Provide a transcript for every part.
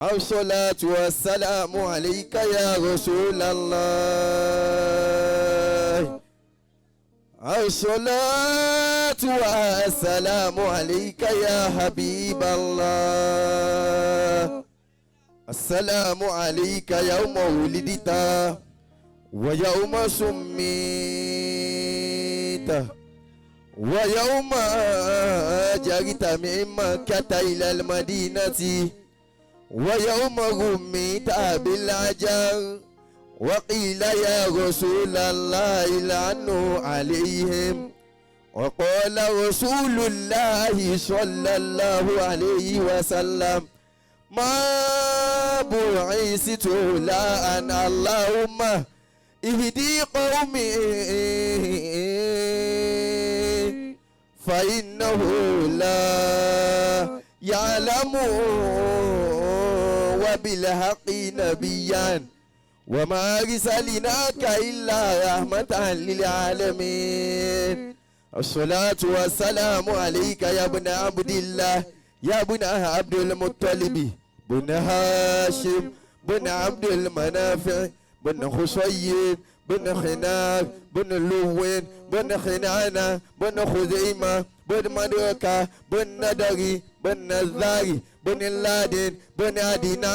الصلاة والسلام عليك يا رسول الله. الصلاة والسلام عليك يا حبيب الله. السلام عليك يوم ولدت ويوم سميت ويوم جريت من مكة إلى المدينة ويوم رميت بالعجر وقيل يا رسول الله لعنوا عليهم وقال رسول الله صلى الله عليه وسلم ما بعثت لا أن اللهم اهدي قومي فإنه لا يعلم وبالحق نبيا وما أرسلناك إلا رحمة للعالمين. الصلاة والسلام عليك يا ابن عبد الله يا ابن عبد المطلب بن هاشم بن عبد المنافع بن خصيب بن خناق بن لوين بن خنانة بن خزيمة بن مدركة بن ندري بن نزاري بن لادن بن عدنان.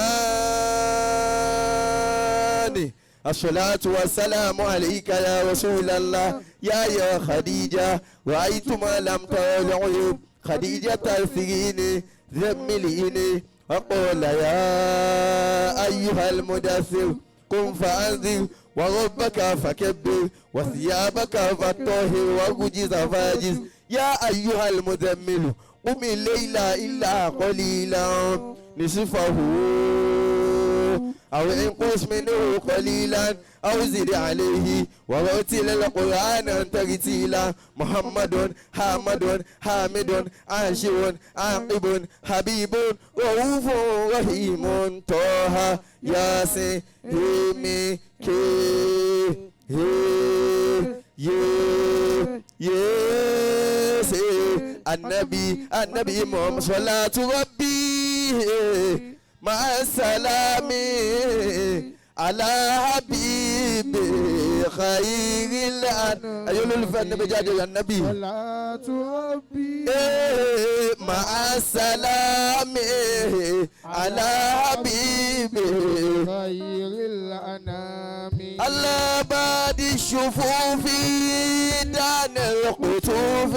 الصلاة والسلام عليك يا رسول الله يا خديجة رأيت ما لم تر العيوب خديجة ترثيني ذمليني وقال يا أيها المدثر قم فأنذر وربك فكبر وثيابك فطهر والرجز فاجز يا أيها المزمل قم الليل إلا قليلا نصفه أو انقص منه قليلا أو زد عليه ورتل القرآن ترتيلا. محمد حامد حامد عاشر عاقب حبيب رؤوف رحيم طه ياسين هيمي كي النبي محمد صلاة ربي مع السلام على حبيبي خير الأنام. أيها الفن بجاج النبي صلاة ربي مع السلام على حبيبي خير الأنام. الله بعد الشفوف دان القطوف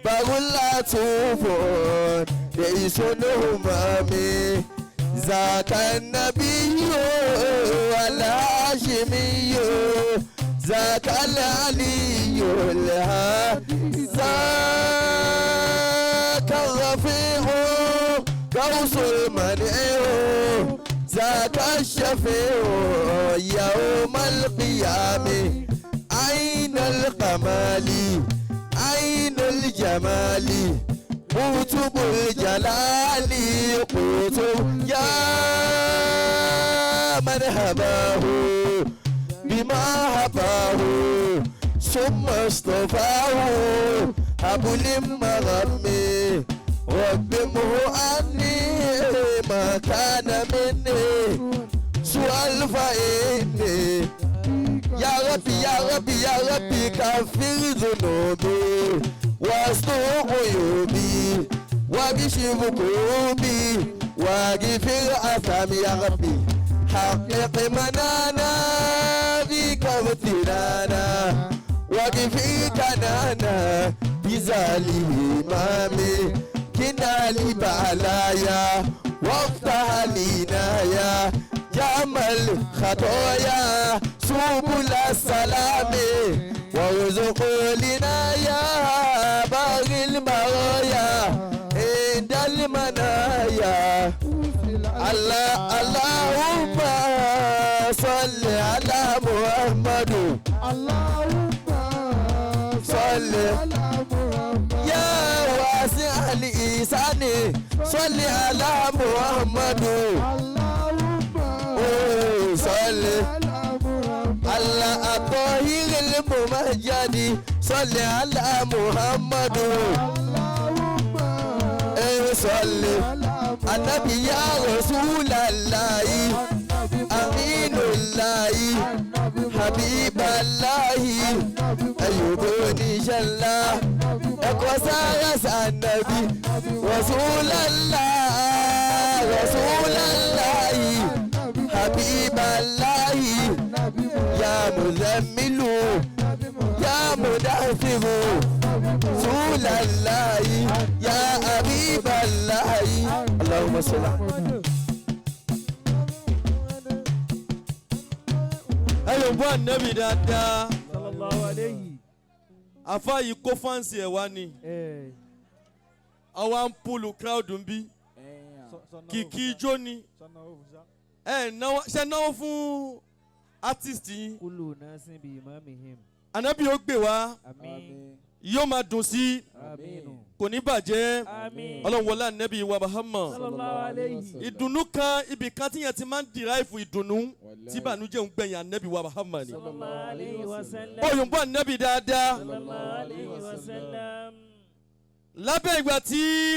بقول طوفون ليس همامي ذاك النبي والهاشمي ذاك العلي الهادي ذاك الرفيع قوس المنيع ذاك الشفيع يوم القيامة عين القمال عين الجمال قطب الجلال قطب يا من هباه بما هباه ثم اصطفاه أبو المغمي ربمه عني ما كان مني سؤال فإني يا ربي يا ربي يا ربي كفر ذنوبي واستر عيوبي واكشف كروبي واغفر اثامي يا ربي حقق منانا بك وابتلانا واغفر كنانا بزالي امامي كنا لي بلايا وافتح لينا يا جمل خطايا سبل السلام وارزق لنا يا باغي المرايا عند المنايا. الله اللهم صل على محمد اللهم صل على محمد يا واسع الإحسان صل على محمد اللهم صل على الطاهر الممجد صل على محمد اللهم صل Ànábì ya Rasulallahi Aminullahi Habiballahi Ẹ̀yọ̀bọ̀ oníṣẹ́ ńlá ẹ̀kọ́ sára sànàbí Rasulallahi Habiballahi ya Muzammilu ya Mudassiru Rasulallahi ya Habiballahi Allahumma salli. Ẹ̀yọ̀ bọ́ ànábì dáadáa. Sallallahu alayhi. Àfá yìí kó fáǹsì ẹ̀ wá ni. Àwa ń púlù crowd ń bí. Kìkì ijó ni. Ṣé náwó fún artist yín? Kulu nasin bi imamihim. Ànábì ó gbé wá. Àmín. Yóò máa dùn sí. Àmín. Kò ní bàjẹ́. Àmín. Ọlọ́run wọlé ànábì wa Muhammad. Sallallahu alayhi. Ìdùnnú kan ibì kan tí yẹn ti máa ń dìráìfù ìdùnnú tí ìbànújẹ́ ń gbẹ̀yìn ànábì wa Muhammad. Sallallahu alayhi wa sallam. Òyìnbó ànábì dáadáa. Sallallahu alayhi wa sallam. Lábẹ́ ìgbà tí